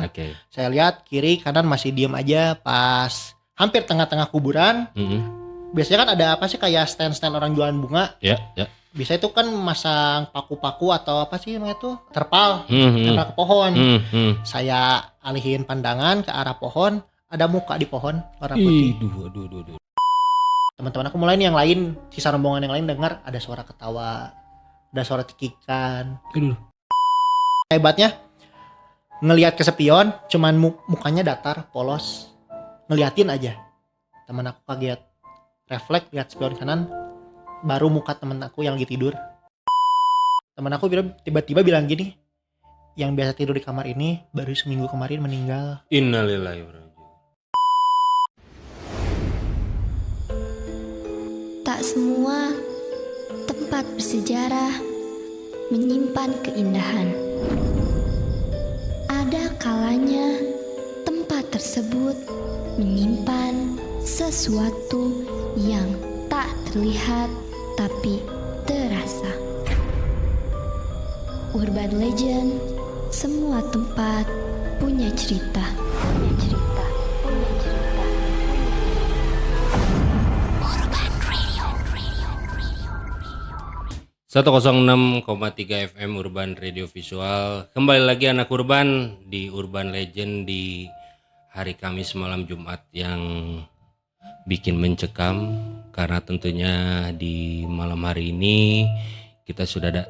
Oke. Saya lihat kiri kanan masih diem aja. Pas hampir tengah-tengah kuburan, biasanya kan ada apa sih kayak stand-stand orang jualan bunga. Ya. Bisa itu kan masang paku-paku atau apa sih namanya itu, terpal, tempel ke pohon. Saya alihin pandangan ke arah pohon, ada muka di pohon warna putih. Aduh. Teman-teman aku mulai nih yang lain, sisa rombongan yang lain dengar ada suara ketawa, ada suara cekikan. Hebatnya ngelihat ke spion, cuman mukanya datar, polos, ngeliatin aja. Teman aku kaget, refleks lihat spion kanan, baru muka temen aku yang lagi tidur. Temen aku tiba-tiba bilang gini, yang biasa tidur di kamar ini baru seminggu kemarin meninggal. Innalillahi wa inna ilaihi raji'un. Tak semua tempat bersejarah menyimpan keindahan. Ada kalanya tempat tersebut menyimpan sesuatu yang tak terlihat tapi terasa. Urban Legend, semua tempat punya cerita. 106,3 FM Urban Radio Visual. Kembali lagi anak Urban di Urban Legend di hari Kamis malam Jumat yang bikin mencekam, karena tentunya di malam hari ini kita sudah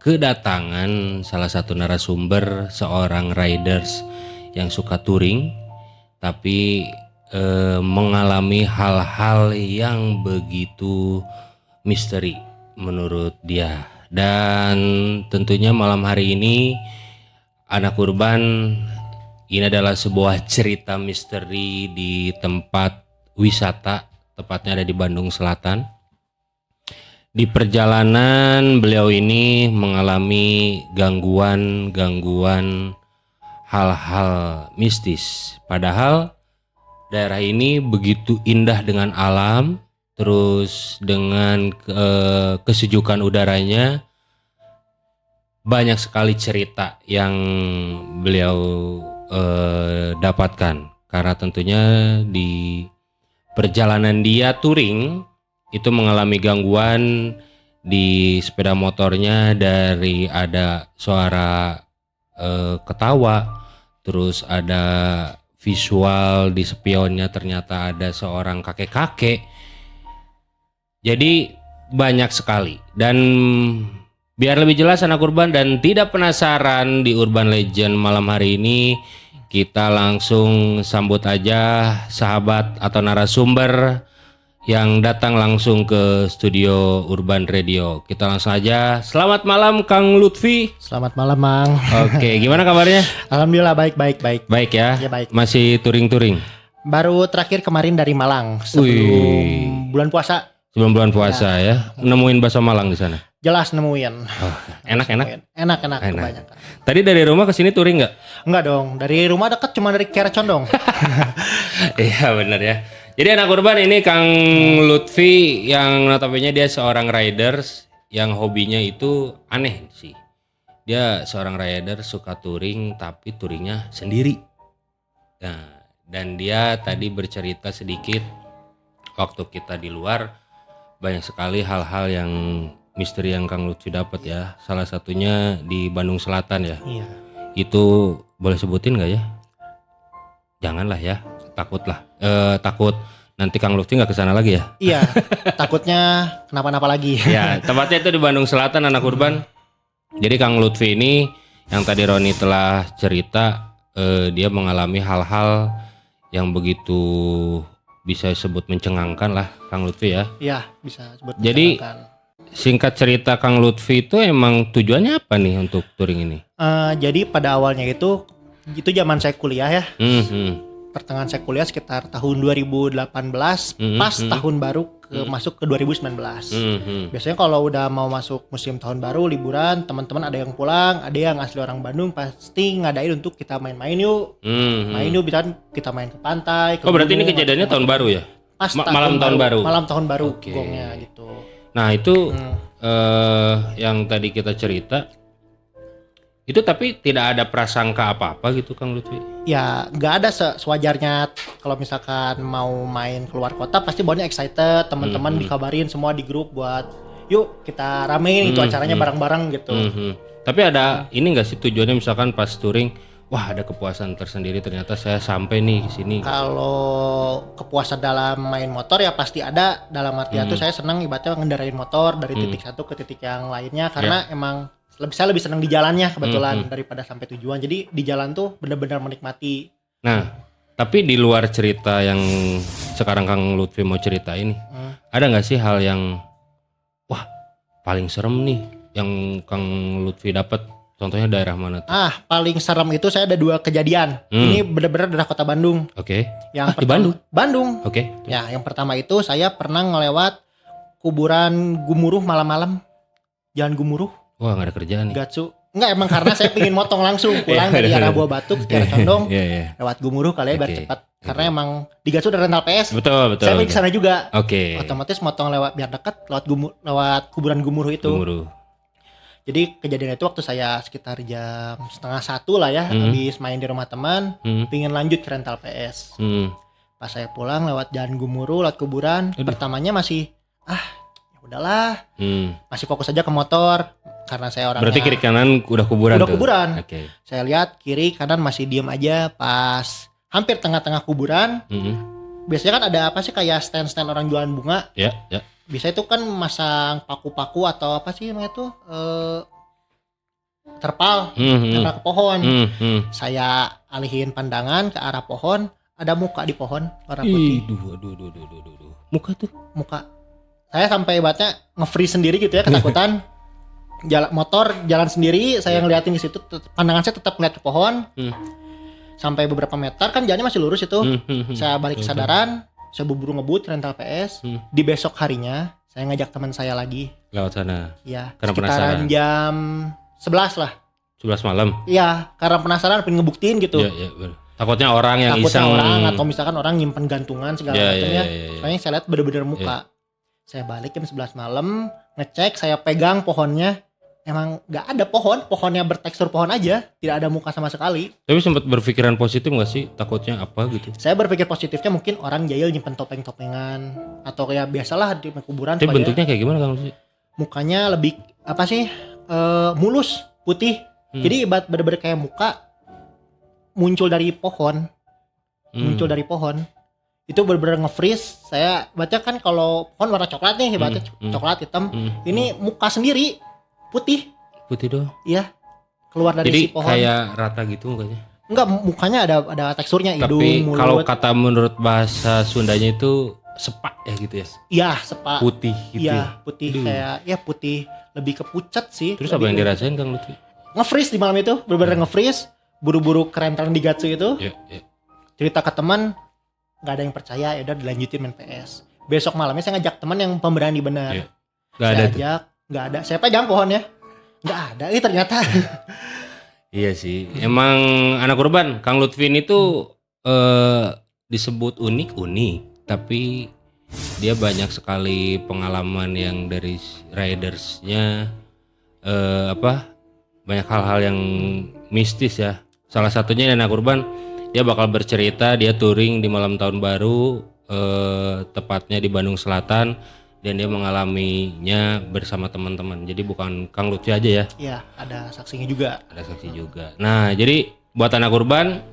kedatangan salah satu narasumber, seorang riders yang suka touring tapi mengalami hal-hal yang begitu misteri menurut dia. Dan tentunya malam hari ini anak Urban, ini adalah sebuah cerita misteri di tempat wisata, tepatnya ada di Bandung Selatan. Di perjalanan beliau ini mengalami gangguan hal-hal mistis. Padahal daerah ini begitu indah dengan alam, terus dengan kesejukan udaranya, banyak sekali cerita yang beliau dapatkan. Karena tentunya di perjalanan dia touring itu mengalami gangguan di sepeda motornya, dari ada suara ketawa, terus ada visual di spionnya ternyata ada seorang kakek-kakek. Jadi banyak sekali. Dan biar lebih jelas anak Urban dan tidak penasaran di Urban Legend malam hari ini, kita langsung sambut aja sahabat atau narasumber yang datang langsung ke studio Urban Radio. Kita langsung aja. Selamat malam Kang Lutfi. Selamat malam, Mang. Oke, gimana kabarnya? Alhamdulillah baik. Baik ya? Ya, baik. Masih touring-touring? Baru terakhir kemarin dari Malang sebelum bulan puasa. Sebelum bulan puasa ya. Nemuin bakso Malang di sana? Jelas nemuin. Oh, enak. Enak kebanyakan. Tadi dari rumah ke sini touring nggak? Enggak dong, dari rumah dekat cuma dari Kerecon dong. Iya benar ya. Jadi anak Urban ini Kang Lutfi yang notabene dia seorang riders yang hobinya itu aneh sih. Dia seorang rider suka touring tapi touringnya sendiri. Nah, dan dia tadi bercerita sedikit waktu kita di luar, banyak sekali hal-hal yang misteri yang Kang Lutfi dapat ya. Salah satunya di Bandung Selatan ya. Iya. Itu boleh sebutin nggak ya? Janganlah ya, takut nanti Kang Lutfi nggak kesana lagi ya. Iya, takutnya kenapa-napa lagi. Ya, tempatnya itu di Bandung Selatan anak Urban. Jadi Kang Lutfi ini yang tadi Roni telah cerita, dia mengalami hal-hal yang begitu bisa disebut mencengangkan lah Kang Lutfi ya. Iya, bisa sebut. Jadi singkat cerita Kang Lutfi itu emang tujuannya apa nih untuk touring ini? Jadi pada awalnya itu zaman saya kuliah ya. Pertengahan saya kuliah sekitar tahun 2018, pas tahun baru masuk ke 2019. Biasanya kalau udah mau masuk musim tahun baru, liburan, teman-teman ada yang pulang, ada yang asli orang Bandung, pasti ngadain untuk kita main-main yuk. Main yuk, bisa kita main ke pantai. Ke berarti ini gunung, kejadiannya tahun baru ya? Pas malam tahun baru. Malam tahun baru, Okay. gongnya gitu. Nah itu yang tadi kita cerita, Itu tapi tidak ada prasangka apa-apa gitu Kang Lutfi? Ya nggak ada sewajarnya kalau misalkan mau main keluar kota pasti bawanya excited, teman-teman dikabarin semua di grup buat yuk kita ramein itu acaranya bareng-bareng gitu. Tapi ada ini nggak sih tujuannya misalkan pas touring, wah ada kepuasan tersendiri ternyata saya sampai nih ke sini. Kalau kepuasan dalam main motor ya pasti ada, dalam artian tuh saya senang ibaratnya ngendarain motor dari titik satu ke titik yang lainnya karena emang saya lebih senang di jalannya kebetulan daripada sampai tujuan. Jadi di jalan tuh benar-benar menikmati. Nah, tapi di luar cerita yang sekarang Kang Lutfi mau cerita ini, ada nggak sih hal yang wah paling serem nih yang Kang Lutfi dapat? Contohnya daerah mana tuh? Paling serem itu saya ada 2 kejadian. Ini benar-benar daerah kota Bandung. Oke. Yang di Bandung. Bandung. Oke. Ya, yang pertama itu saya pernah ngelewat kuburan Gumuruh malam-malam. Jalan Gumuruh. Wah, nggak ada kerjaan nih. Gatsu. Enggak, emang karena saya pingin motong langsung pulang dari arah Buah Batu ke arah Condong. Lewat Gumuruh kali ya biar cepat. Karena emang di Gatsu ada rental PS. Betul. Saya pergi ke sana juga. Oke. Otomatis motong lewat biar dekat lewat kuburan Gumuruh itu. Gumuruh. Jadi kejadian itu waktu saya sekitar jam 12:30 lah ya, habis main di rumah teman, pingin lanjut ke rental PS. Pas saya pulang lewat jalan Gumuruh, lewat kuburan, pertamanya masih ya udahlah, masih fokus aja ke motor karena saya orangnya. Berarti kiri kanan udah kuburan. Udah kuburan. Oke. Saya lihat kiri kanan masih diem aja, pas hampir tengah-tengah kuburan. Biasanya kan ada apa sih kayak stand-stand orang jualan bunga. Ya. Biasanya itu kan masang paku-paku atau apa sih namanya tuh terpal ke pohon. Saya alihin pandangan ke arah pohon, ada muka di pohon warna putih. Aduh. Muka tuh. Muka. Saya sampai ibaratnya nge-freeze sendiri gitu ya, ketakutan. Motor jalan sendiri, saya ngeliatin di situ, pandangan saya tetap ngeliat ke pohon. Sampai beberapa meter kan jalannya masih lurus itu. Saya balik kesadaran. Saya buru-buru ngebut rental PS. Di besok harinya saya ngajak teman saya lagi lewat sana. Iya, Karena sekitaran penasaran. jam 11 lah. 11 malam. Iya, karena penasaran pengen ngebuktiin gitu. Iya, bener. Takutnya orang yang Takutnya iseng. orang atau misalkan orang nyimpen gantungan segala macamnya. Soalnya saya lihat bener-bener muka. Saya balik jam 11 malam, ngecek, saya pegang pohonnya. Emang nggak ada pohonnya bertekstur pohon aja, tidak ada muka sama sekali. Tapi sempat berpikiran positif nggak sih? Takutnya apa gitu? Saya berpikir positifnya mungkin orang jahil nyimpen topeng-topengan atau kayak biasalah di kuburan. Tapi bentuknya kayak gimana Kang Lutfi? Mukanya lebih apa sih? Mulus, putih. Jadi bener-bener kayak muka muncul dari pohon. Itu bener-bener nge-freeze. Saya baca kan kalau pohon warna coklat nih, baca coklat hitam. Ini muka sendiri putih doang. Iya, keluar dari jadi si pohon. kayak rata gitu mukanya. Enggak, mukanya ada teksturnya, hidung, tapi mulut. kalau kata menurut bahasa Sundanya itu sepak ya gitu ya. Iya, sepak. Putih gitu. Iya, putih. Kayak ya putih, lebih ke pucat sih. Terus apa yang dirasain Kang Lutfi? Nge-freeze di malam itu, bener-bener nge-freeze. Buru-buru kerentan di Gatsu itu. Iya. Cerita ke teman, nggak ada yang percaya, ya udah dilanjutin main PS. Besok malamnya saya ngajak teman yang pemberani benar. Iya. Nggak ada. Nggak ada. Saya pegang pohonnya, nggak ada. Ternyata. Iya sih. Emang anak urban Kang Lutfi ini tuh disebut unik, tapi dia banyak sekali pengalaman yang dari ridersnya banyak hal-hal yang mistis ya. Salah satunya anak urban, dia bakal bercerita dia touring di malam tahun baru, tepatnya di Bandung Selatan. Dan dia mengalaminya bersama teman-teman. Jadi bukan Kang Lutfi aja ya. Iya, ada saksinya juga. Ada saksi juga. Nah, jadi buat anak urban,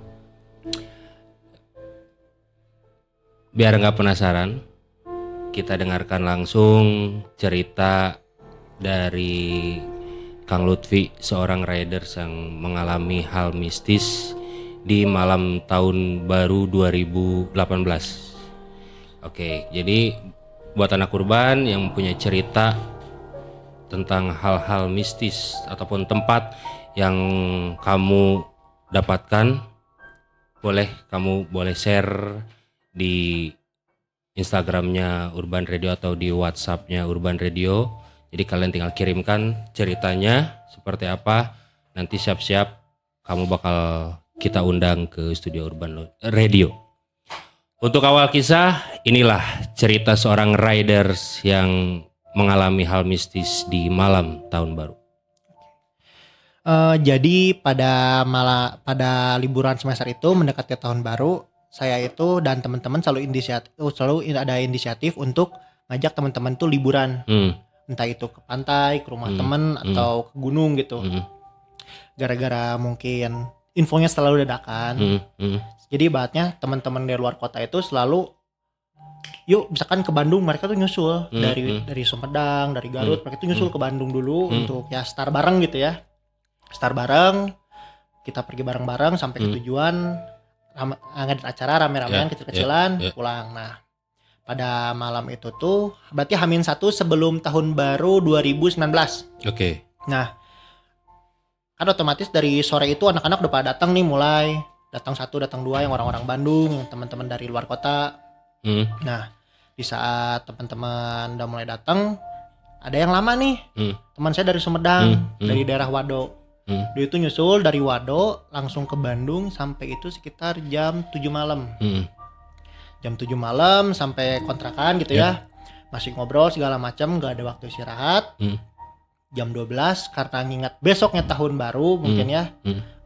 biar nggak penasaran, kita dengarkan langsung cerita dari Kang Lutfi, seorang rider yang mengalami hal mistis di malam tahun baru 2018. Oke, jadi buat anak urban yang punya cerita tentang hal-hal mistis ataupun tempat yang kamu dapatkan, kamu boleh share di Instagramnya Urban Radio atau di WhatsAppnya Urban Radio. Jadi kalian tinggal kirimkan ceritanya seperti apa, nanti siap-siap kamu bakal kita undang ke studio Urban Radio. Untuk awal kisah, inilah cerita seorang riders yang mengalami hal mistis di malam tahun baru. Jadi pada liburan semester itu mendekati tahun baru, saya itu dan teman-teman selalu ada inisiatif untuk ngajak teman-teman tuh liburan, entah itu ke pantai, ke rumah teman atau ke gunung gitu. Gara-gara mungkin infonya selalu dadakan. Jadi ibaratnya teman-teman dari luar kota itu selalu yuk misalkan ke Bandung, mereka tuh nyusul dari Sumedang, dari Garut, mereka tuh nyusul ke Bandung dulu untuk ya start bareng gitu ya. Start bareng, kita pergi bareng-bareng sampai ke tujuan, ngadain acara rame-ramean kecil-kecilan, pulang. Nah, pada malam itu tuh berarti H-1 sebelum tahun baru 2019. Oke. Nah, kan otomatis dari sore itu anak-anak udah pada datang nih, mulai datang 1, datang 2 yang orang-orang Bandung, yang teman-teman dari luar kota. Nah, di saat teman-teman udah mulai datang, ada yang lama nih. Teman saya dari Sumedang, dari daerah Wado. Dia itu nyusul dari Wado langsung ke Bandung sampai itu sekitar jam 7 malam. Jam 7 malam sampai kontrakan gitu ya. Masih ngobrol segala macam, gak ada waktu istirahat. Jam 12 karena ngingat besoknya tahun baru mungkin ya.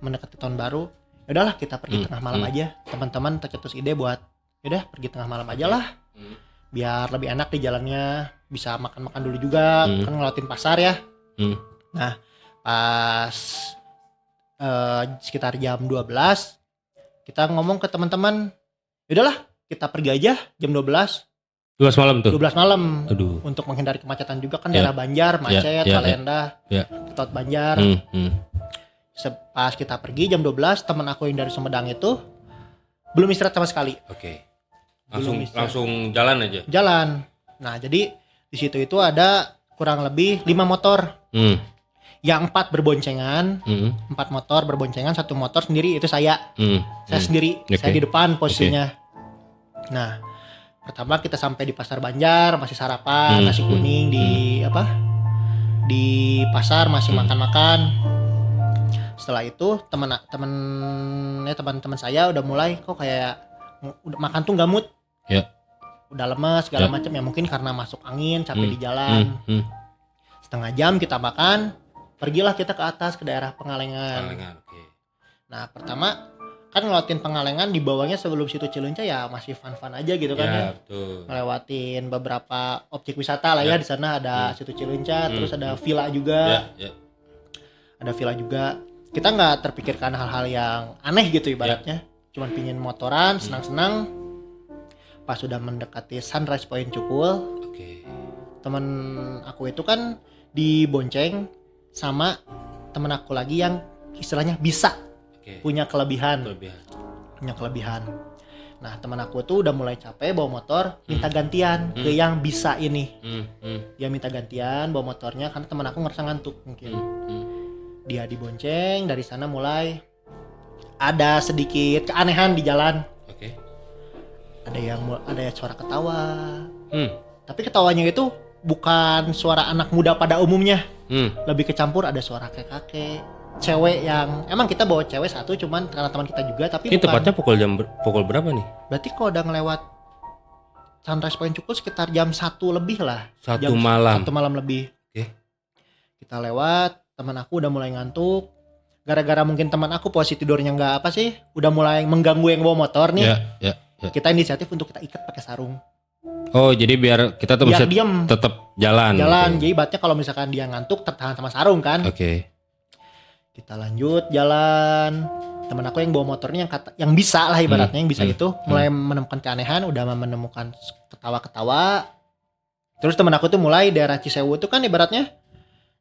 Mendekati tahun baru. Yaudahlah kita pergi tengah malam aja. Teman-teman tercetus ide buat yaudah pergi tengah malam aja lah. Biar lebih enak di jalannya, bisa makan-makan dulu juga, kan ngelewatin pasar ya. Nah, pas sekitar jam 12 kita ngomong ke teman-teman, yaudahlah kita pergi aja jam 12 malam tuh. 12 malam. Aduh. Untuk menghindari kemacetan juga kan daerah Banjar, macet, Talenda, Ketot Banjar. Pas kita pergi jam 12, teman aku yang dari Sumedang itu belum istirahat sama sekali. Oke. Langsung jalan aja. Jalan. Nah, jadi di situ itu ada kurang lebih 5 motor. Yang 4 berboncengan, 4 motor berboncengan, 1 motor sendiri itu saya. Saya sendiri, saya di depan posisinya. Nah, pertama kita sampai di Pasar Banjar, masih sarapan, nasi kuning di pasar masih makan-makan. Setelah itu teman-teman saya udah mulai kok kayak udah makan tuh nggak mood. Udah lemas segala macam ya, mungkin karena masuk angin, capek di jalan. Setengah jam kita makan, pergilah kita ke atas ke daerah Pengalengan. Nah, pertama kan ngelewatin Pengalengan, di bawahnya sebelum situ Cilunca ya masih fun-fun aja gitu kan ya. Betul. Ngelewatin beberapa objek wisata lah ya, di sana ada situ Cilunca, terus ada villa juga. Ada villa juga. Kita nggak terpikirkan hal-hal yang aneh gitu ibaratnya. Cuman pingin motoran, senang-senang. Pas sudah mendekati Sunrise Point Cukul, teman aku itu kan dibonceng sama teman aku lagi yang istilahnya bisa punya kelebihan. Nah, teman aku tuh udah mulai capek bawa motor, minta gantian ke yang bisa ini. Dia minta gantian bawa motornya karena teman aku ngerasa ngantuk mungkin. Dia dibonceng, dari sana mulai ada sedikit keanehan di jalan. Ada suara ketawa. Tapi ketawanya itu bukan suara anak muda pada umumnya. Lebih kecampur ada suara kakek, cewek yang emang kita bawa cewek satu cuman karena teman kita juga, tapi ini tepatnya pukul berapa nih? Berarti kalau udah ngelewat Sunrise Point Cukul sekitar jam 1 lebih lah. 1 malam lebih. Kita lewat, teman aku udah mulai ngantuk. Gara-gara mungkin teman aku posisi tidurnya udah mulai mengganggu yang bawa motor nih. Kita inisiatif untuk kita ikat pakai sarung. Oh, jadi biar kita tuh bisa tetap jalan. Jadi ibaratnya kalau misalkan dia ngantuk tertahan sama sarung kan. Kita lanjut jalan. Teman aku yang bawa motornya yang bisa lah ibaratnya, yang bisa gitu, mulai menemukan keanehan, udah menemukan ketawa-ketawa. Terus teman aku tuh mulai daerah Cisewu itu kan ibaratnya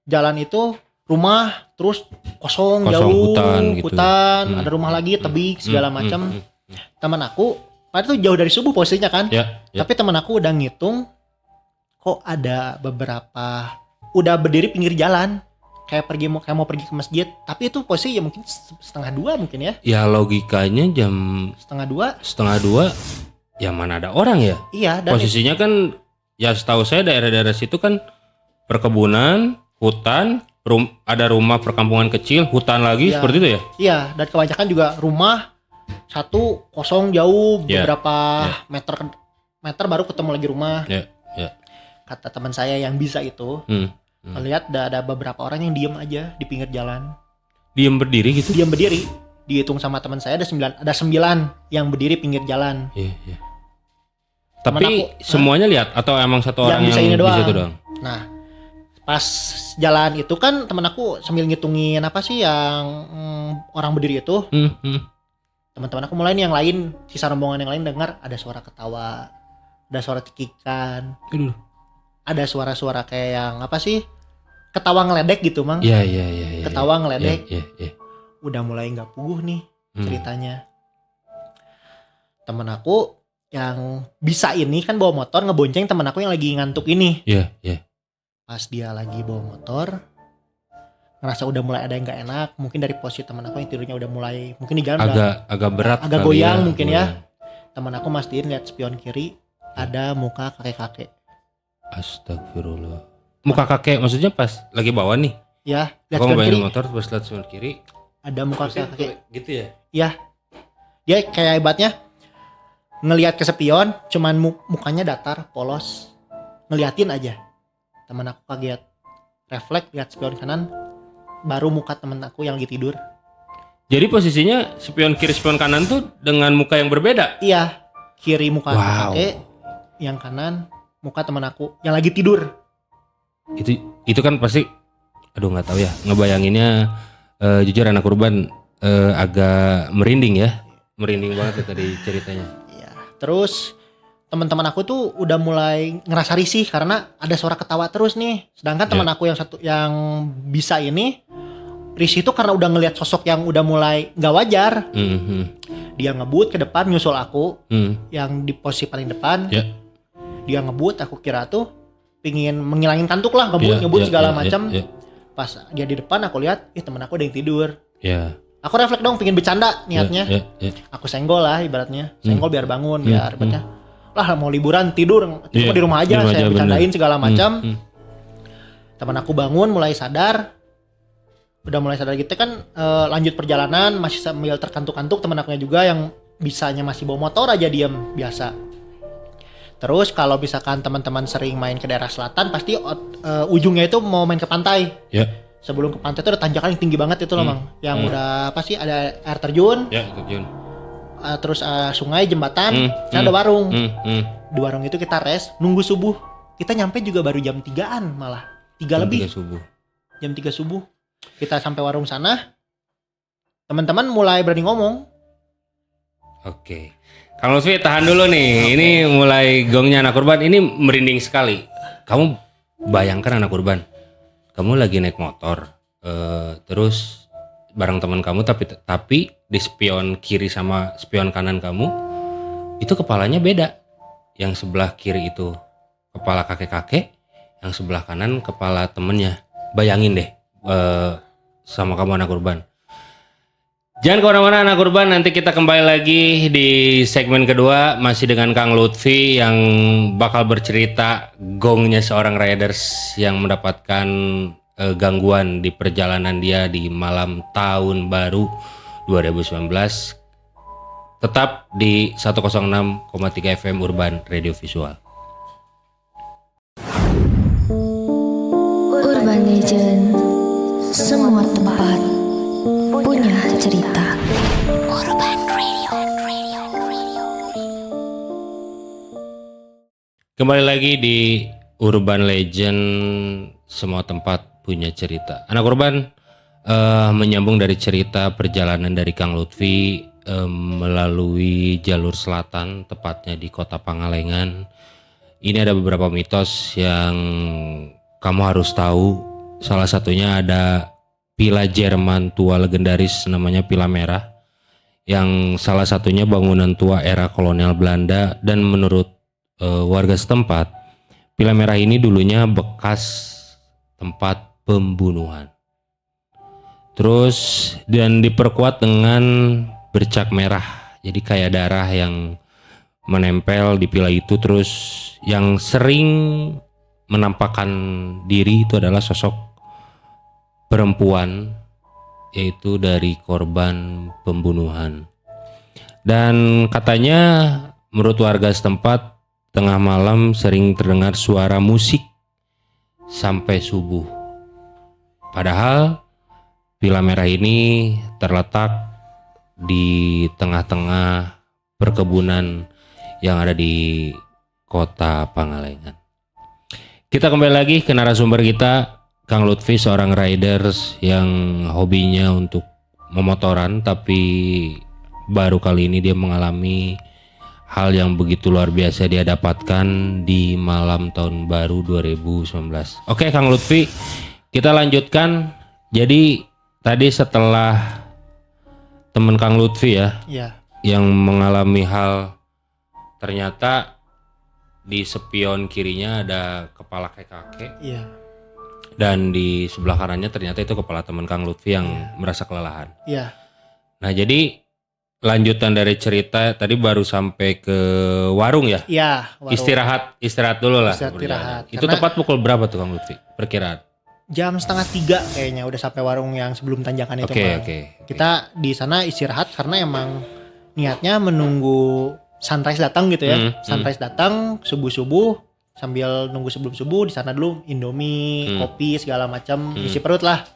jalan itu rumah terus kosong jauh, hutan, ada rumah lagi, tebing segala macam. Teman aku padahal tuh jauh dari subuh posisinya kan. Tapi teman aku udah ngitung kok ada beberapa udah berdiri pinggir jalan kayak mau pergi ke masjid, tapi itu posisi ya mungkin 1:30 mungkin ya. Ya logikanya jam 1:30 ya mana ada orang ya. Iya, dan posisinya kan ya setahu saya daerah-daerah situ kan perkebunan, hutan, ada rumah perkampungan kecil, hutan lagi seperti itu ya. Iya, dan kebanyakan juga rumah satu kosong jauh beberapa meter baru ketemu lagi rumah. Kata teman saya yang bisa itu, melihat ada beberapa orang yang diem aja di pinggir jalan. Diem berdiri gitu? Diam berdiri. Dihitung sama teman saya ada 9 yang berdiri pinggir jalan. Iya, iya. Temen Tapi aku, semuanya lihat atau emang satu orang bisa yang ini doang. di situ doang? Nah, pas jalan itu kan temen aku sambil ngitungin apa sih yang orang berdiri itu. Teman-teman aku mulai nih yang lain, sisa rombongan yang lain dengar ada suara ketawa, ada suara cekikan, ada suara-suara kayak yang apa sih, ketawa ngeledek gitu mang. Iya, iya, iya. Ketawa ngeledek. Iya. Udah mulai nggak puguh nih ceritanya. Temen aku yang bisa ini kan bawa motor ngebonceng temen aku yang lagi ngantuk ini. Iya. Pas dia lagi bawa motor, ngerasa udah mulai ada yang nggak enak. Mungkin dari posisi temen aku yang tidurnya udah mulai, mungkin di jalan Agak berat. agak kali goyang ya, mungkin ya. Temen aku mastiin lihat spion kiri ada muka kakek-kakek. Astagfirullah. Muka kakek maksudnya pas lagi bawa nih? Ya, lihat Aku spion ngebayangin kiri motor pas lihat spion kiri. ada muka kakek. Gitu ya? Ya, dia kayak hebatnya ngelihat ke spion, cuman mukanya datar, polos, ngeliatin aja. Temen aku kaget, refleks lihat spion kanan, baru muka temen aku yang lagi tidur. Jadi posisinya spion kiri spion kanan tuh dengan muka yang berbeda? Iya, kiri muka Wow. kakek, yang kanan muka temen aku yang lagi tidur. Itu kan pasti, aduh nggak tahu ya, ngebayanginnya jujur anak urban agak merinding ya, merinding banget ya tadi ceritanya. Iya, terus teman-teman aku tuh udah mulai ngerasa risih karena ada suara ketawa terus nih. Sedangkan teman aku yang satu yang bisa ini risih itu karena udah ngelihat sosok yang udah mulai nggak wajar. Dia ngebut ke depan nyusul aku yang di posisi paling depan. Ya. Dia ngebut, aku kira tuh pingin menghilangin kantuk lah, ngebut segala macam. Pas dia di depan aku lihat, temen aku ada yang tidur. Ya. Aku refleks dong, pingin bercanda niatnya. Ya. Aku senggol lah ibaratnya, senggol biar bangun, biar ibaratnya. Lah mau liburan tidur, cuma di rumah aja, saya bercandain segala macam. Temen aku bangun, mulai sadar. Udah mulai sadar gitu kan, lanjut perjalanan, masih sambil terkantuk-kantuk. Temen akunya juga yang bisanya masih bawa motor aja diam biasa. Terus kalau misalkan teman-teman sering main ke daerah selatan, pasti ujungnya itu mau main ke pantai. Ya. Sebelum ke pantai itu ada tanjakan yang tinggi banget itu loh mang. Yang udah apa sih, ada air terjun. Ya, terjun. Terus sungai, jembatan, ada warung. Di warung itu kita rest, nunggu subuh. Kita nyampe juga baru jam 3-an malah. 3 lebih. 3 subuh. Jam 3 subuh. Kita sampai warung sana. Teman-teman mulai berani ngomong. Oke. Kang Lutfi tahan dulu nih. Ini mulai gongnya anak urban. Ini merinding sekali. Kamu bayangkan anak urban. Kamu lagi naik motor. Terus bareng teman kamu tapi di spion kiri sama spion kanan kamu itu kepalanya beda. Yang sebelah kiri itu kepala kakek-kakek, yang sebelah kanan kepala temennya. Bayangin deh sama kamu anak urban. Jangan kemana-mana anak urban, nanti kita kembali lagi di segmen kedua masih dengan Kang Lutfi yang bakal bercerita gongnya seorang riders yang mendapatkan gangguan di perjalanan dia di malam tahun baru 2019. Tetap di 106,3 FM Urban Radio Visual. Urban Legend, semua tempat punya cerita. Urban Radio. Kembali lagi di Urban Legend, semua tempat punya cerita. Anak urban menyambung dari cerita perjalanan dari Kang Lutfi melalui jalur selatan, tepatnya di kota Pangalengan. Ini ada beberapa mitos yang kamu harus tahu. Salah satunya ada Villa Jerman tua legendaris namanya Villa Merah, yang salah satunya bangunan tua era kolonial Belanda, dan menurut warga setempat Villa Merah ini dulunya bekas tempat pembunuhan. Terus dan diperkuat dengan bercak merah, jadi kayak darah yang menempel di villa itu. Terus yang sering menampakkan diri itu adalah sosok perempuan, yaitu dari korban pembunuhan. Dan katanya menurut warga setempat tengah malam sering terdengar suara musik sampai subuh. Padahal Villa Merah ini terletak di tengah-tengah perkebunan yang ada di kota Pangalengan. Kita kembali lagi ke narasumber kita, Kang Lutfi, seorang riders yang hobinya untuk memotoran, tapi baru kali ini dia mengalami hal yang begitu luar biasa dia dapatkan di malam tahun baru 2019. Oke Kang Lutfi, kita lanjutkan. Jadi tadi setelah teman Kang Lutfi ya, yang mengalami hal, ternyata di spion kirinya ada kepala kakek. Iya. Dan di sebelah kanannya ternyata itu kepala teman Kang Lutfi yang merasa kelelahan. Iya. Nah jadi lanjutan dari cerita tadi baru sampai ke warung ya? Iya. Istirahat dulu lah. Istirahat. Itu tepat pukul berapa tuh Kang Lutfi? Perkiraan? Jam 2:30 kayaknya udah sampai warung yang sebelum tanjakan itu. Oke. Kita di sana istirahat karena emang niatnya menunggu sunrise datang gitu ya. Sunrise datang subuh-subuh, sambil nunggu sebelum subuh di sana dulu Indomie, kopi segala macam, isi perut lah.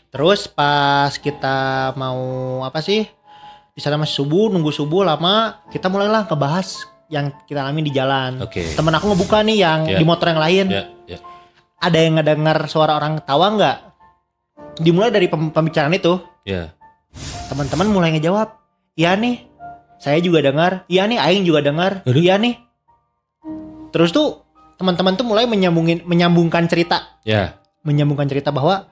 Terus pas kita mau di sana masih subuh, nunggu subuh lama, kita mulailah ngebahas yang kita alami di jalan. Temen aku ngebuka nih yang di motor yang lain. Ada yang ngedengar suara orang ketawa nggak? Dimulai dari pembicaraan itu. Teman-teman mulai ngejawab, iya nih, saya juga dengar. Iya nih, Aing juga dengar. Iya nih. Terus tuh teman-teman tuh mulai menyambungkan cerita. Menyambungkan cerita bahwa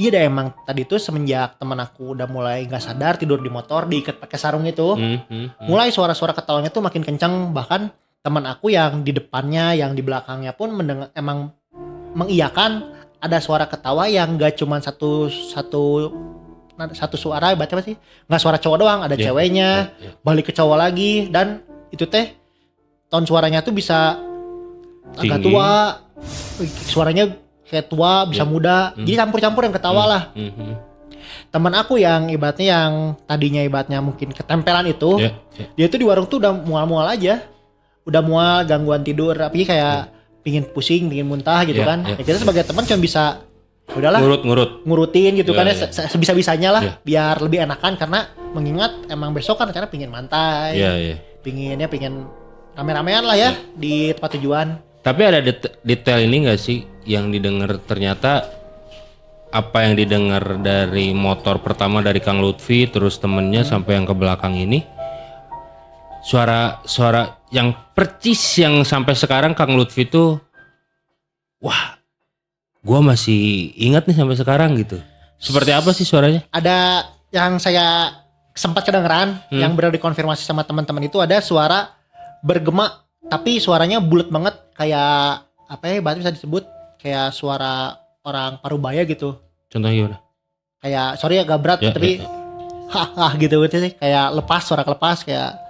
iya dah, emang tadi tuh semenjak teman aku udah mulai nggak sadar tidur di motor diikat pakai sarung itu, mulai suara-suara ketawanya tuh makin kencang. Bahkan teman aku yang di depannya, yang di belakangnya pun mendengar, emang mengiyakan ada suara ketawa yang nggak cuma satu suara, berarti apa sih? Nggak suara cowok doang, ada ceweknya, balik ke cowok lagi, dan itu teh tone suaranya tuh bisa agak tua, suaranya kayak tua, bisa muda, jadi campur-campur yang ketawa lah. Teman aku yang ibaratnya yang tadinya ibaratnya mungkin ketempelan itu, dia tuh di warung tuh udah mual-mual aja, udah mual, gangguan tidur, tapi kayak pingin pusing, pingin muntah gitu kan. Ya kita sebagai teman cuma bisa udahlah ngurutin gitu kan ya, sebisa-bisanya lah, biar lebih enakan, karena mengingat emang besok kan rencana pingin mantai, pingin rame-ramean lah ya di tempat tujuan. Tapi ada detail ini nggak sih yang didengar? Ternyata apa yang didengar dari motor pertama dari Kang Lutfi, terus temennya sampai yang ke belakang ini, suara yang percis yang sampai sekarang Kang Lutfi tuh, wah, gua masih ingat nih sampai sekarang gitu. Seperti apa sih suaranya? Ada yang saya sempat kedengeran, yang benar dikonfirmasi sama teman-teman itu, ada suara bergema, tapi suaranya bulat banget, kayak apa ya, berarti bisa disebut kayak suara orang Parubaya gitu. Contohnya gimana? Kayak sorry agak berat, tapi gitu sih, kayak suara lepas kayak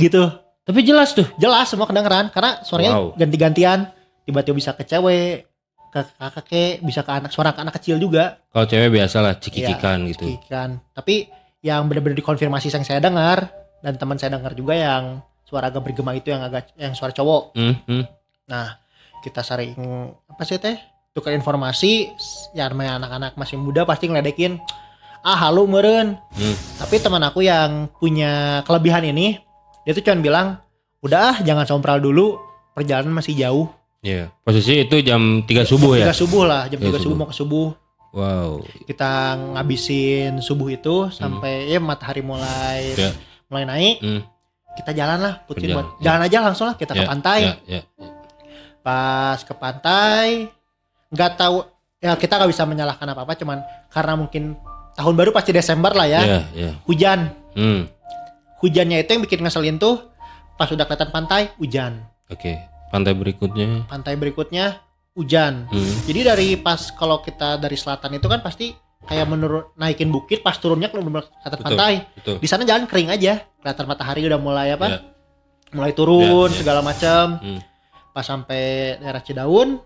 gitu. Tapi jelas tuh. Jelas semua kedengeran, karena suaranya ganti-gantian. Tiba-tiba bisa ke cewek, ke kakek, bisa ke suara anak kecil juga. Kalau cewek biasalah cikikikan gitu. Cikikan. Tapi yang benar-benar dikonfirmasi yang saya dengar, dan teman saya dengar juga, yang suara agak bergema itu yang suara cowok. Nah, kita sering tukar informasi. Ya namanya anak-anak masih muda pasti ngeledekin, halu meureun. Tapi teman aku yang punya kelebihan ini, dia tuh cuma bilang, udah jangan sompral dulu, perjalanan masih jauh. Posisi itu jam 3 subuh ya? 3 subuh lah, jam 3 subuh mau ke subuh. Wow. Kita ngabisin subuh itu sampai matahari mulai naik. Kita jalan lah, jalan aja langsung lah, kita ke pantai. Pas ke pantai, nggak tahu ya, kita nggak bisa menyalahkan apa-apa, cuman karena mungkin tahun baru pasti Desember lah ya. Hujan. Hujannya itu yang bikin ngeselin tuh, pas udah kelihatan pantai hujan. Pantai berikutnya hujan. Jadi dari pas kalau kita dari selatan itu kan pasti kayak naikin bukit, pas turunnya kelihatan pantai. Di sana jalan kering aja, kelihatan matahari udah mulai mulai turun segala macam. Pas sampai daerah Cidaun,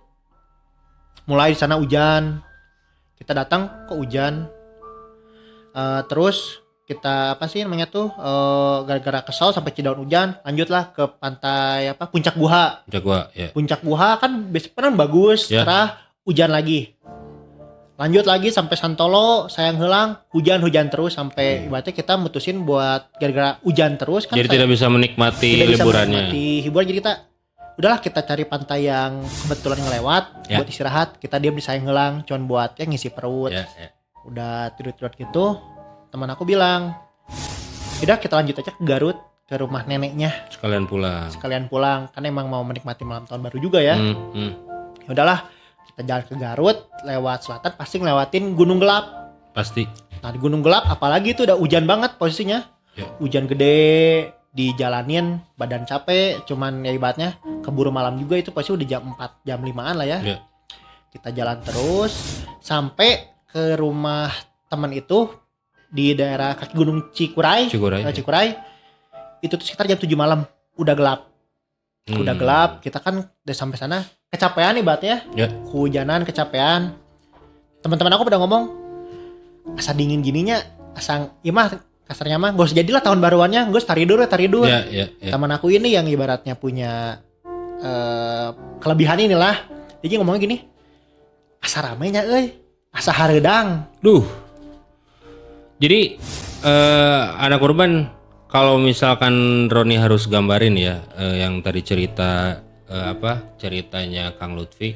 mulai di sana hujan. Kita datang kok hujan. Terus kita gara-gara kesal sampai Cidaun hujan, lanjutlah ke pantai Puncak Guha. Puncak Guha kan biasanya bagus, cerah, hujan lagi. Lanjut lagi sampai Santolo, sayang helang, hujan terus sampai ibaratnya kita mutusin buat gara-gara hujan terus kan. Jadi tidak bisa menikmati tidak bisa liburannya. menikmati hiburan, jadi udahlah kita cari pantai yang kebetulan ngelewat buat istirahat. Kita diam di sayang helang, cuman buat ngisi perut. Udah tidur gitu, teman aku bilang, udah kita lanjut aja ke Garut, ke rumah neneknya. Sekalian pulang. Kan emang mau menikmati malam tahun baru juga ya. Ya udahlah, kita jalan ke Garut, lewat selatan pasti ngelewatin Gunung Gelap. Pasti. Nah di Gunung Gelap apalagi itu udah hujan banget posisinya. Hujan gede, dijalanin badan capek, cuman ya ibaratnya keburu malam juga, itu pasti udah jam 4, jam 5-an lah ya. Kita jalan terus sampai ke rumah teman itu di daerah kaki Gunung Cikuray. Itu tuh sekitar jam 7 malam, udah gelap. Udah gelap, kita kan udah sampai sana kecapean ibaratnya. Kehujanan, kecapean. Teman-teman aku pada ngomong, asa dingin gininya, asa mah kasarnya mah gak usah jadilah tahun baruannya, gak usah taridur. Teman aku ini yang ibaratnya punya kelebihan inilah, jadi ngomongnya gini, asa ramenya asa hareudang. Jadi anak korban, kalau misalkan Roni harus gambarin ya, yang tadi ceritanya Kang Lutfi.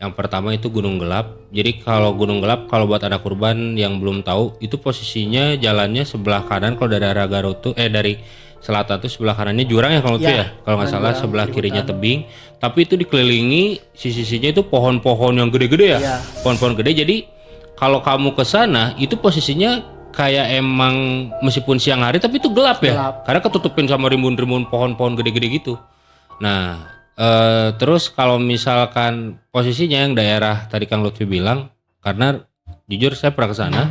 Yang pertama itu Gunung Gelap. Jadi kalau Gunung Gelap, kalau buat anak korban yang belum tahu, itu posisinya jalannya sebelah kanan. Kalau dari arah Garut tuh dari selatan tuh sebelah kanannya jurang ya Kang Lutfi ya. Kalau nggak salah sebelah kirinya tebing. Tapi itu dikelilingi sisi-sisinya itu pohon-pohon yang gede-gede ya. Pohon-pohon gede. Jadi kalau kamu ke sana itu posisinya kayak emang meskipun siang hari tapi itu gelap ya. Karena ketutupin sama rimbun-rimbun pohon-pohon gede-gede gitu. Nah, terus kalau misalkan posisinya yang daerah tadi Kang Lutfi bilang, karena jujur saya pernah ke sana,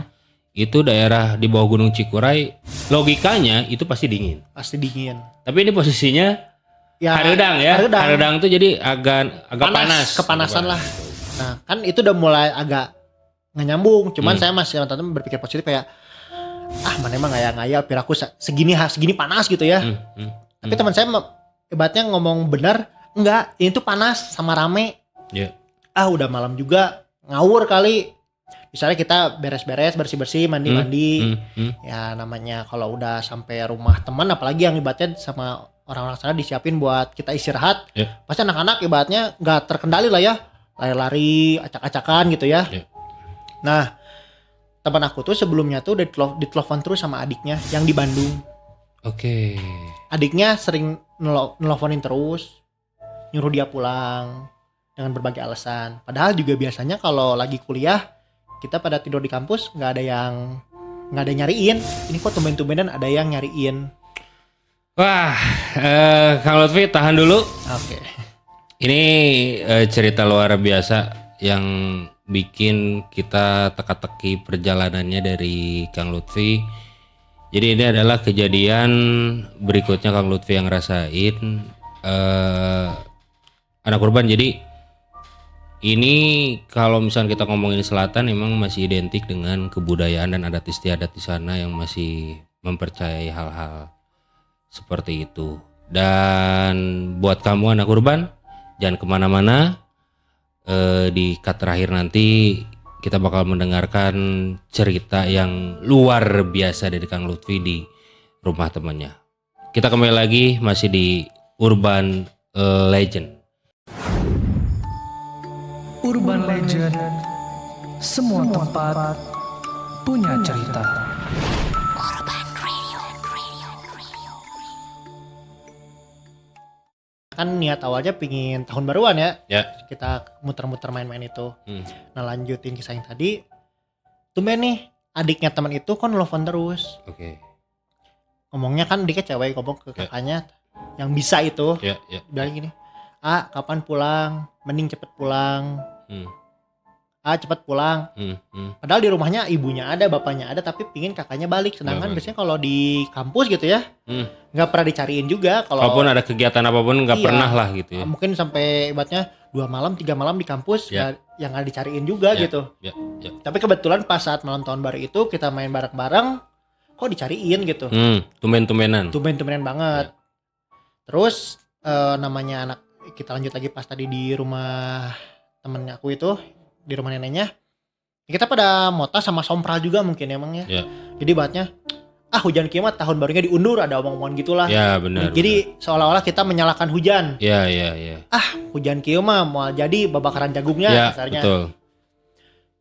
itu daerah di bawah Gunung Cikuray, logikanya itu pasti dingin. Tapi ini posisinya hareudang ya. Hareudang tuh jadi agak panas. Kepanasan lah. Nah, kan itu udah mulai agak nggak nyambung. Cuman saya masih teman-teman berpikir positif kayak, mana emang ngaya-ngaya piraku segini panas gitu ya. Tapi teman saya ibaratnya ngomong benar, enggak, ini tuh panas sama rame. Udah malam juga, ngawur kali. Misalnya kita beres-beres, bersih-bersih, mandi-mandi. Ya namanya kalau udah sampai rumah teman, apalagi yang ibaratnya sama orang-orang sana disiapin buat kita istirahat. Pasti anak-anak ibaratnya nggak terkendali lah ya, lari-lari, acak-acakan gitu ya. Nah, teman aku tuh sebelumnya tuh udah ditelepon terus sama adiknya yang di Bandung. Adiknya sering nelfonin terus, nyuruh dia pulang dengan berbagai alasan. Padahal juga biasanya kalau lagi kuliah kita pada tidur di kampus nggak ada yang nyariin. Ini kok tumben-tumbenan ada yang nyariin. Wah, Kang Lutfi tahan dulu. Ini cerita luar biasa yang bikin kita teka-teki perjalanannya dari Kang Lutfi. Jadi ini adalah kejadian berikutnya Kang Lutfi yang rasain anak korban. Jadi ini kalau misalnya kita ngomongin selatan memang masih identik dengan kebudayaan dan adat istiadat di sana yang masih mempercayai hal-hal seperti itu. Dan buat kamu anak korban, jangan kemana-mana. Di cut terakhir nanti kita bakal mendengarkan cerita yang luar biasa dari Kang Lutfi di rumah temannya. Kita kembali lagi masih di Urban Legend. Urban Legend, semua tempat punya cerita. Kan niat awalnya pingin tahun baruan ya. Kita muter-muter main-main itu. Nah lanjutin kisah yang tadi. Tumben nih adiknya teman itu kan nelfon terus. Ngomongnya kan adiknya cewek, ngomong ke kakaknya yang bisa itu. Bilang gini, kapan pulang? Mending cepet pulang. Cepet pulang. Padahal di rumahnya ibunya ada, bapaknya ada, tapi pingin kakaknya balik. Sedangkan biasanya kalau di kampus gitu ya, nggak pernah dicariin juga. Walaupun ada kegiatan apapun nggak pernah lah gitu ya. Mungkin sampai ibaratnya 2 malam 3 malam di kampus yang nggak dicariin juga gitu. Tapi kebetulan pas saat malam tahun baru itu kita main bareng-bareng, kok dicariin gitu. Tumben-tumbenan banget. Terus namanya anak, kita lanjut lagi pas tadi di rumah temennya aku itu, di rumah neneknya. Kita pada mota sama sompral juga mungkin emangnya. Ya. Jadi ibaratnya hujan kiamat tahun barunya diundur, ada omong-omongan gitulah. Ya benar. Jadi seolah-olah kita menyalahkan hujan. Ya. Hujan kiamat mau jadi babakaran jagungnya Ya, kasarnya. betul.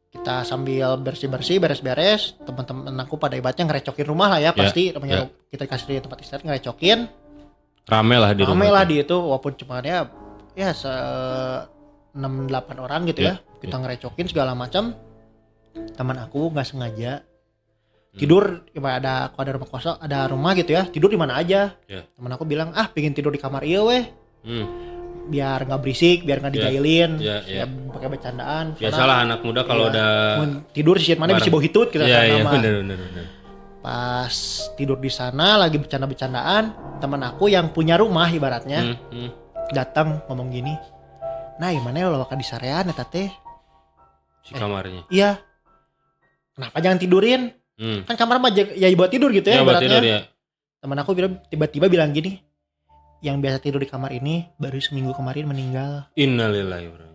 Kita sambil bersih-bersih, beres-beres, teman-teman aku pada ibaratnya ngerecokin rumah lah ya, pasti namanya kita kasih di tempat istirahat ngerecokin. Rame lah di rumah. Rame lah di itu, walaupun cuma ya 6-8 orang gitu ya. Kita ngerecokin segala macam. Teman aku nggak sengaja tidur, ada kalau ada rumah kosong, ada rumah gitu ya, tidur di mana aja. Teman aku bilang, pengen tidur di kamar iya weh. Biar nggak berisik, biar nggak dijailin, pakai bercandaan. Biasalah anak muda kalau udah tidur sih mana bisa bawa hitut kita sama. Bener. Pas tidur di sana lagi bercanda-bercandaan, teman aku yang punya rumah ibaratnya datang ngomong gini, nah gimana ya lo di sarean eta teh si kamarnya. Iya, kenapa jangan tidurin? Kan kamar mah ya buat tidur gitu ya ibaratnya. Tidur, ya. Teman aku tiba-tiba bilang gini, yang biasa tidur di kamar ini baru seminggu kemarin meninggal. Innalillahi wa inna ilaihi raji'un.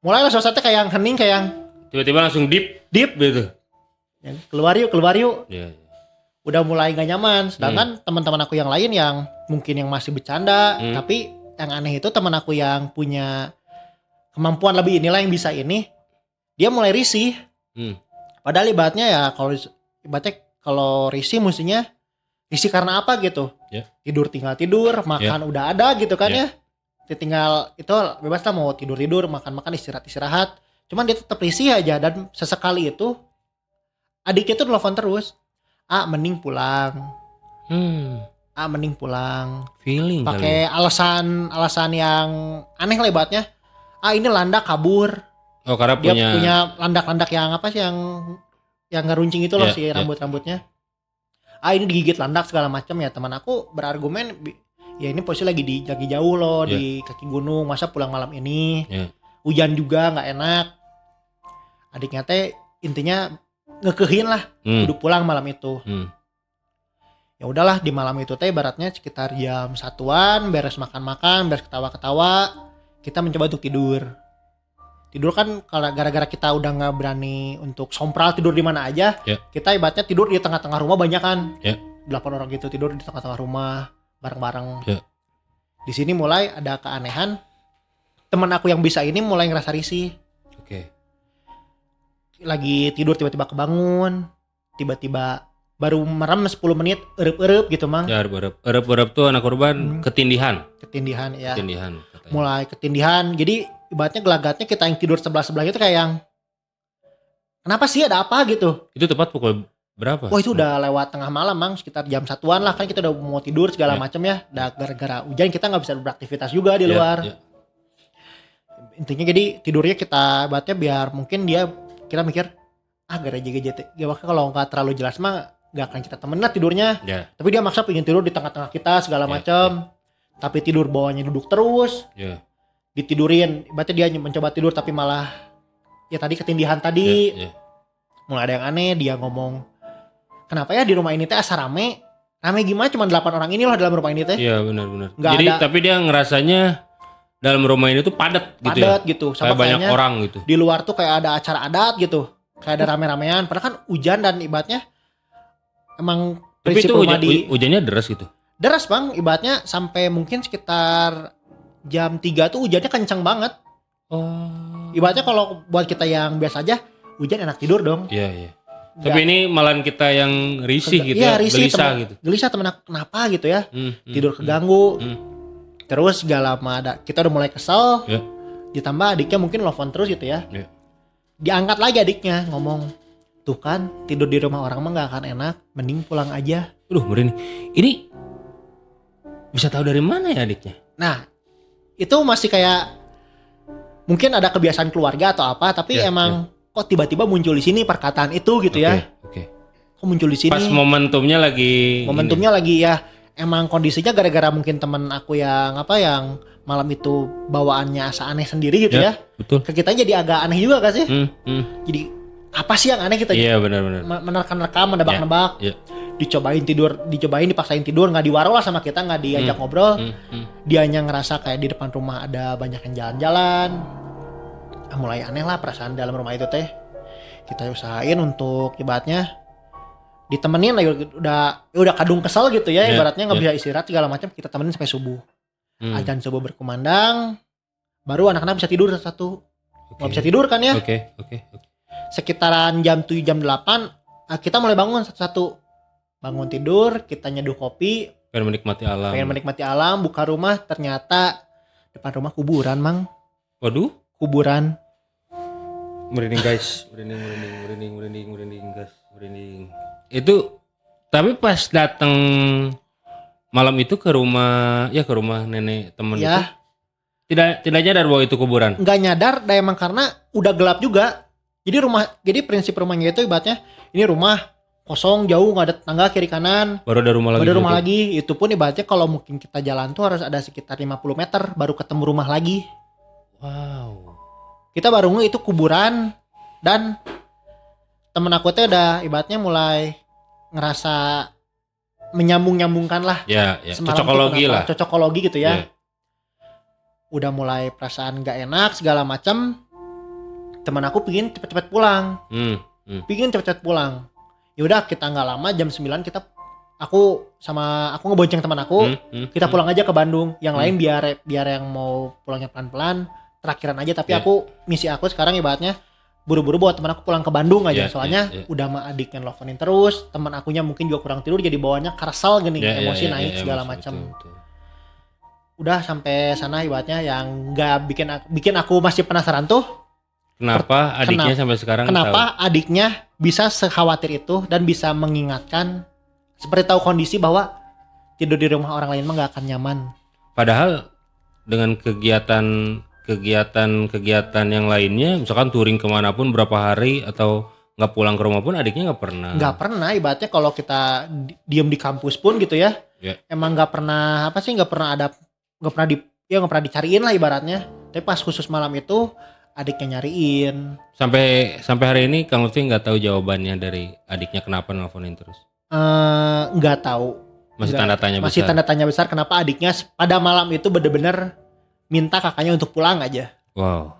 Mulailah suasana kayak yang hening, kayak yang tiba-tiba langsung deep gitu. Ya, keluar yuk. Ya. Udah mulai gak nyaman. Sedangkan teman-teman aku yang lain yang mungkin yang masih bercanda, tapi yang aneh itu teman aku yang punya kemampuan lebih inilah yang bisa ini, dia mulai risih. Padahal ibaratnya ya kalau risih mestinya risih karena apa gitu. Tidur tinggal tidur, makan udah ada gitu kan ya. Tinggal itu bebas lah mau tidur, makan istirahat. Cuman dia tetap risih aja, dan sesekali itu adiknya tuh nelfon terus. Mending pulang. Mending pulang. Feeling pakai alasan yang aneh lah ibaratnya. Ini landak kabur. Oh, karena dia punya landak-landak yang apa sih yang ngeruncing itu loh, si rambut-rambutnya. Ini digigit landak segala macam ya. Teman aku berargumen, ya ini posisi lagi jauh loh di kaki gunung, masa pulang malam ini. Hujan juga nggak enak. Adiknya teh intinya ngekehin lah, udah pulang malam itu. Ya udahlah, di malam itu teh baratnya sekitar jam 1-an, beres makan-makan, beres ketawa-ketawa, kita mencoba untuk tidur kan kalau gara-gara kita udah nggak berani untuk sompral tidur di mana aja. Kita ibaratnya tidur di tengah-tengah rumah banyak kan. 8 orang gitu tidur di tengah-tengah rumah bareng-bareng. Di sini mulai ada keanehan. Teman aku yang bisa ini mulai ngerasa risih. Lagi tidur tiba-tiba kebangun, tiba-tiba baru merem 10 menit erup-erup gitu mang. Ya, erup tuh anak korban ketindihan ya. Mulai ketindihan, jadi ibaratnya gelagatnya kita yang tidur sebelah-sebelah itu kayak yang kenapa sih, ada apa gitu. Itu tepat pukul berapa? Itu udah lewat tengah malam mang, sekitar jam 1-an lah, kan kita udah mau tidur segala macam ya. Gara-gara hujan kita nggak bisa beraktivitas juga di luar. Intinya jadi tidurnya kita ibaratnya biar mungkin kita mikir gara JGJT kalau nggak terlalu jelas mah nggak akan kita temenan tidurnya. Tapi dia maksa pengen tidur di tengah-tengah kita segala macam. Tapi tidur bawahnya duduk terus. Ditidurin, berarti dia mencoba tidur tapi malah ya tadi ketindihan tadi. Mulai ada yang aneh, dia ngomong, kenapa ya di rumah ini teh asa rame gimana, cuma 8 orang ini loh dalam rumah ini teh. Iya benar. Jadi tapi dia ngerasanya dalam rumah ini tuh padat gitu. Sama kayak banyak orang gitu. Di luar tuh kayak ada acara adat gitu, kayak ada rame-ramean, padahal kan hujan dan ibaratnya emang tapi prinsip itu rumah hujannya deras gitu. Deras bang, ibaratnya sampai mungkin sekitar jam 3 tuh hujannya kencang banget. Ibaratnya kalau buat kita yang biasa aja, hujan enak tidur dong. Iya. Tapi ini malahan kita yang risih gitu risih, gelisah temen aku kenapa gitu ya. Tidur keganggu. Terus gak lama kita udah mulai kesel. Ditambah adiknya mungkin nelfon terus gitu ya. Diangkat lagi adiknya ngomong, tuh kan tidur di rumah orang mah gak akan enak, mending pulang aja. Merinding. Ini bisa tahu dari mana ya adiknya? Nah, itu masih kayak mungkin ada kebiasaan keluarga atau apa, tapi emang kok tiba-tiba muncul di sini perkataan itu gitu ya. Kok muncul di sini? Pas momentumnya lagi ya. Emang kondisinya gara-gara mungkin temen aku yang malam itu bawaannya asa aneh sendiri gitu ya. Betul. Ke kita jadi agak aneh juga kan sih? Jadi apa sih yang aneh kita? Iya benar. Menerka-nerka, menebak-nebak. Dicobain dipaksain tidur, nggak diwaro lah sama kita, nggak diajak ngobrol. Dianya ngerasa kayak di depan rumah ada banyak yang jalan-jalan. Mulai aneh lah perasaan dalam rumah itu teh. kita usahain untuk ibaratnya ditemenin lah, udah kadung kesel gitu ya, ibaratnya nggak bisa istirahat segala macam, kita temenin sampai subuh. Azan subuh berkumandang, baru anak-anak bisa tidur satu. Nggak bisa tidur kan ya? Oke. Sekitaran jam 7 jam 8 kita mulai bangun satu-satu. Bangun tidur, kita nyeduh kopi, Pengen menikmati alam. buka rumah, ternyata depan rumah kuburan, Mang. Waduh, Kuburan. merinding guys, merinding guys, merinding. Itu tapi pas datang malam itu ke rumah nenek temen Ya, itu tidak nyadar bahwa itu kuburan. nggak nyadar, dan emang karena udah gelap juga. Jadi prinsip rumahnya itu ibaratnya ini rumah kosong, jauh, nggak ada tangga kiri kanan. Baru ada rumah lagi. lagi. Itu pun ibaratnya kalau mungkin kita jalan tuh harus ada sekitar 50 meter baru ketemu rumah lagi. Wow. Kita baru itu kuburan, dan temen aku tuh udah ibaratnya mulai ngerasa menyambungkan lah. Ya. Semalam Cocokologi tuh lah. cocokologi gitu ya. Ya. Udah mulai perasaan gak enak segala macam. Temen aku pingin cepet-cepet pulang. Pingin cepet-cepet pulang. Ya udah, kita nggak lama, jam 9 aku ngebonceng teman aku, kita pulang aja ke Bandung. Yang lain biar yang mau pulangnya pelan-pelan, terakhiran aja. Tapi misi aku sekarang ibaratnya buru-buru bawa teman aku pulang ke Bandung aja. Soalnya udah sama adiknya nelfonin terus, teman akunya mungkin juga kurang tidur, jadi bawanya kersal gini, emosi naik segala macam. Udah sampai sana ibaratnya yang nggak bikin aku masih penasaran tuh. Kenapa adiknya sampai sekarang Kenapa adiknya bisa sekhawatir itu dan bisa mengingatkan, seperti tahu kondisi bahwa tidur di rumah orang lain mah gak akan nyaman. Padahal dengan kegiatan yang lainnya, misalkan touring kemanapun berapa hari atau nggak pulang ke rumah pun adiknya nggak pernah. Nggak pernah, ibaratnya kalau kita diem di kampus pun gitu ya, emang nggak pernah nggak pernah dicariin lah ibaratnya. Tapi pas khusus malam itu adiknya nyariin. Sampai hari ini Kang Lutfi nggak tahu jawabannya dari adiknya kenapa nelfonin terus. Nggak tahu. Masih tanda tanya besar kenapa adiknya pada malam itu bener-bener minta kakaknya untuk pulang aja. Wow.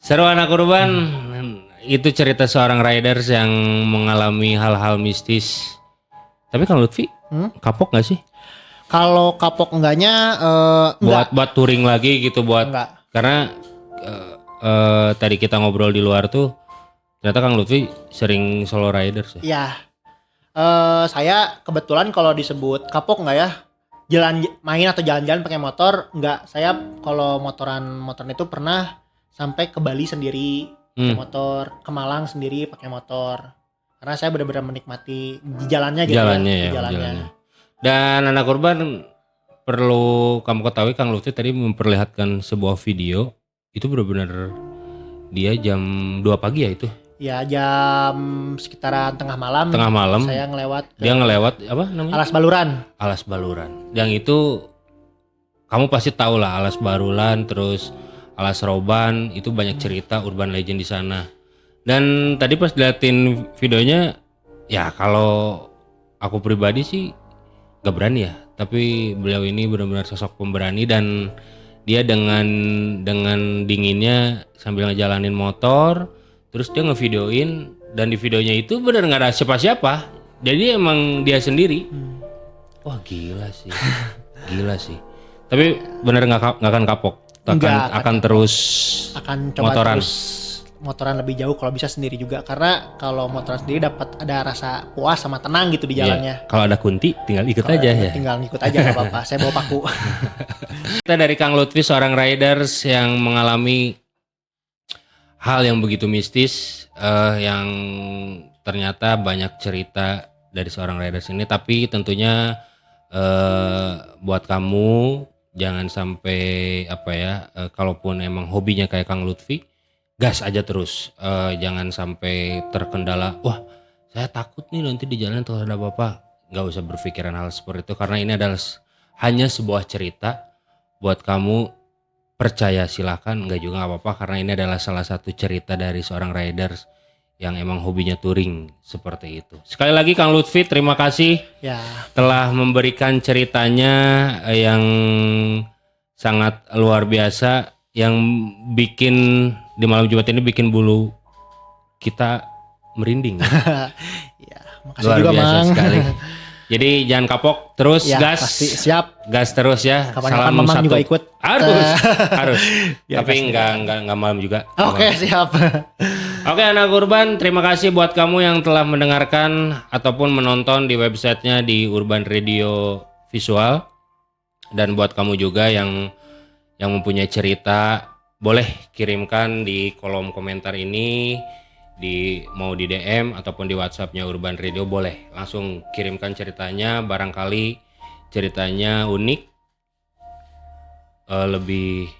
Seru anak urban. Itu cerita seorang riders yang mengalami hal-hal mistis. Tapi Kang Lutfi kapok nggak sih? Kalau kapok enggaknya buat touring lagi gitu enggak. Karena tadi kita ngobrol di luar tuh ternyata Kang Lutfi sering solo riders ya. Iya. Saya kebetulan kalau disebut kapok enggak ya, main atau jalan-jalan pakai motor enggak. Saya kalau motoran itu pernah sampai ke Bali sendiri pakai motor, ke Malang sendiri pakai motor. Karena saya benar-benar menikmati di jalannya gitu. Jalannya. Dan anak urban perlu kamu ketahui, Kang Lutfi tadi memperlihatkan sebuah video. Itu benar-benar dia jam 2 pagi ya itu? Ya jam sekitaran tengah malam. Saya Dia ngelewat apa namanya? Alas Baluran. Yang itu kamu pasti tahu lah, Alas Baluran, terus Alas Roban, itu banyak cerita urban legend di sana. Dan tadi pas liatin videonya, ya kalau aku pribadi sih gak berani ya. Tapi beliau ini benar-benar sosok pemberani, dan dia dengan dinginnya sambil ngejalanin motor, terus dia ngevideoin, dan di videonya itu benar nggak ada siapa-siapa, jadi emang dia sendiri. Wah gila sih. Tapi benar nggak akan kapok, akan terus coba motoran lebih jauh kalau bisa sendiri juga, karena kalau motoran sendiri dapat ada rasa puas sama tenang gitu di jalannya. Kalau ada kunti tinggal ikut aja ya. Tinggal ngikut aja nggak apa-apa. Saya bawa paku. Kita dari Kang Lutfi, seorang riders yang mengalami hal yang begitu mistis, yang ternyata banyak cerita dari seorang riders ini. Tapi tentunya buat kamu jangan sampai kalaupun emang hobinya kayak Kang Lutfi, gas aja terus, jangan sampai terkendala. Wah, saya takut nih nanti di jalan tuh ada apa-apa. Gak usah berpikiran hal seperti itu, karena ini adalah hanya sebuah cerita. Buat kamu percaya silakan, enggak juga gak apa-apa, karena ini adalah salah satu cerita dari seorang riders yang emang hobinya touring seperti itu. Sekali lagi Kang Lutfi, terima kasih telah memberikan ceritanya yang sangat luar biasa, yang bikin di malam Jumat ini bikin bulu kita merinding. Ya, makasih Luar juga biasa Mang. sekali. Jadi jangan kapok, terus Ya, gas. pasti siap. Gas terus ya. Kapan-kapan Mamang juga ikut. Harus. Ya, Tapi pasti. enggak malam juga. Oke, siap. Oke anak Urban, terima kasih buat kamu yang telah mendengarkan ataupun menonton di websitenya di Urban Radio Visual. Dan buat kamu juga yang mempunyai cerita, boleh kirimkan di kolom komentar ini, mau di DM ataupun di WhatsAppnya Urban Radio, boleh langsung kirimkan ceritanya. Barangkali ceritanya unik, lebih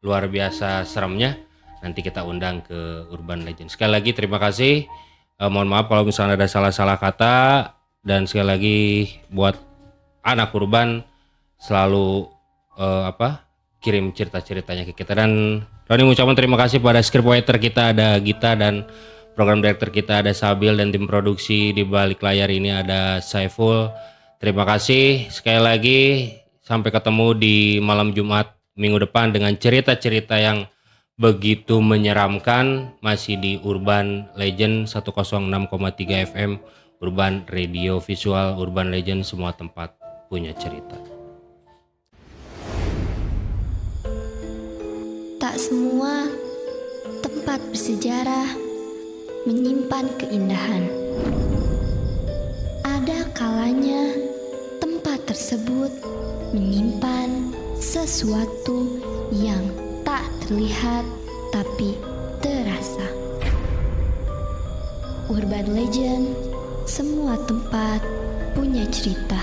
luar biasa seremnya, nanti kita undang ke Urban Legend. Sekali lagi terima kasih. Mohon maaf kalau misalnya ada salah-salah kata, dan sekali lagi buat anak Urban selalu kirim cerita-ceritanya ke kita. Dan Roni mengucapkan terima kasih pada scriptwriter kita ada Gita, dan program director kita ada Sabil, dan tim produksi di balik layar ini ada Saiful. Terima kasih sekali lagi. Sampai ketemu di malam Jumat minggu depan dengan cerita-cerita yang begitu menyeramkan, masih di Urban Legend 106,3 FM Urban Radio Visual. Urban Legend, semua tempat punya cerita. Tak semua tempat bersejarah menyimpan keindahan. Ada kalanya tempat tersebut menyimpan sesuatu yang tak terlihat tapi terasa. Urban Legend, semua tempat punya cerita.